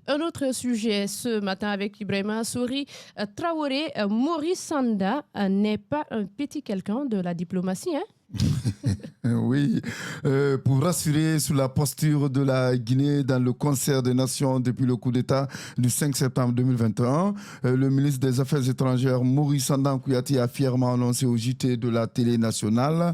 Un autre sujet ce matin avec Ibrahima Souri. Traoré, Maurice Sanda n'est pas un petit quelqu'un de la diplomatie, hein? Oui, pour rassurer sur la posture de la Guinée dans le concert des nations depuis le coup d'État du 5 septembre 2021, le ministre des Affaires étrangères Maurice Sandan Kouyaté a fièrement annoncé au JT de la télé nationale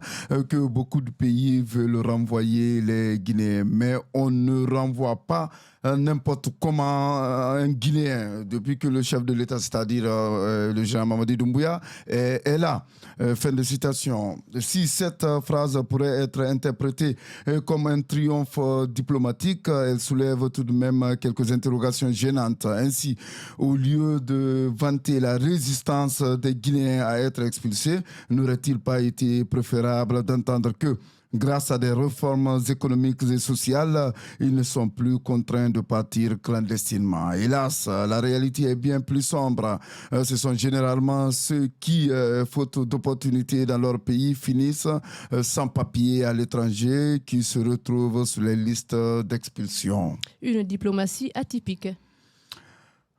que beaucoup de pays veulent renvoyer les Guinéens. Mais on ne renvoie pas n'importe comment un Guinéen depuis que le chef de l'État, c'est-à-dire le général Mamadi Doumbouya, est là. Fin de citation. Si cette phrase pourrait être interprétée comme un triomphe diplomatique, elle soulève tout de même quelques interrogations gênantes. Ainsi, au lieu de vanter la résistance des Guinéens à être expulsés, n'aurait-il pas été préférable d'entendre que grâce à des réformes économiques et sociales, ils ne sont plus contraints de partir clandestinement. Hélas, la réalité est bien plus sombre. Ce sont généralement ceux qui, faute d'opportunités dans leur pays, finissent sans papier à l'étranger, qui se retrouvent sur les listes d'expulsion. Une diplomatie atypique.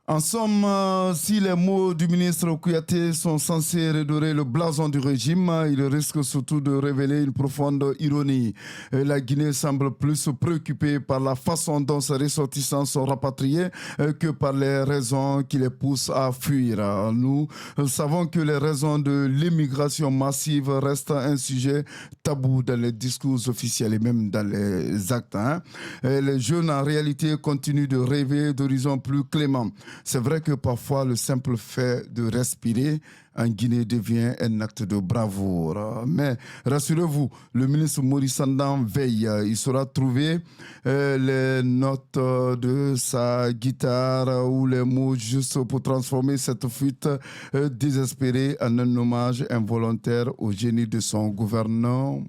En somme, si les mots du ministre Kouyaté sont censés redorer le blason du régime, ils risquent surtout de révéler une profonde ironie. La Guinée semble plus préoccupée par la façon dont ses ressortissants sont rapatriés que par les raisons qui les poussent à fuir. Nous savons que les raisons de l'immigration massive restent un sujet tabou dans les discours officiels et même dans les actes. Les jeunes, en réalité, continuent de rêver d'horizons plus cléments. C'est vrai que parfois le simple fait de respirer en Guinée devient un acte de bravoure. Mais rassurez-vous, le ministre Maurice Sandan veille. Il saura trouver les notes de sa guitare ou les mots justes pour transformer cette fuite désespérée en un hommage involontaire au génie de son gouvernement.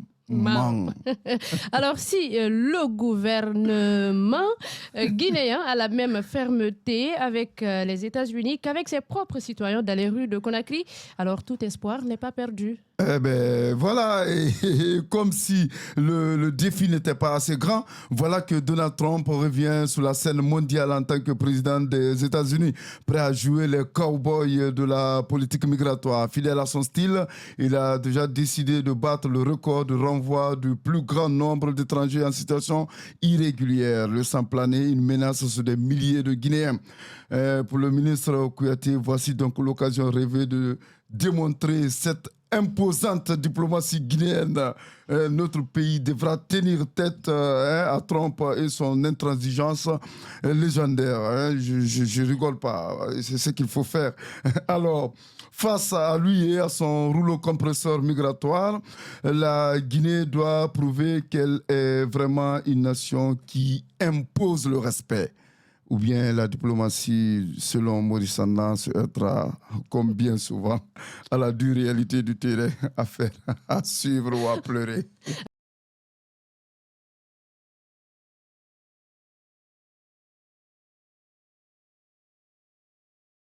Alors, si le gouvernement guinéen a la même fermeté avec les États-Unis qu'avec ses propres citoyens dans les rues de Conakry, alors tout espoir n'est pas perdu. Eh ben voilà, et comme si le défi n'était pas assez grand, voilà que Donald Trump revient sur la scène mondiale en tant que président des États-Unis, prêt à jouer les cowboys de la politique migratoire. Fidèle à son style, il a déjà décidé de battre le record de renvoi du plus grand nombre d'étrangers en situation irrégulière, laissant planer une menace sur des milliers de Guinéens. Pour le ministre Kouyaté, voici donc l'occasion rêvée de démontrer cette imposante diplomatie guinéenne. Notre pays devra tenir tête à Trump et son intransigeance légendaire. Je rigole pas, c'est ce qu'il faut faire. Alors, face à lui et à son rouleau compresseur migratoire, la Guinée doit prouver qu'elle est vraiment une nation qui impose le respect. Ou bien la diplomatie, selon Maurice Sandan, se heurtera, comme bien souvent, à la dure réalité du terrain, à faire, à suivre ou à pleurer.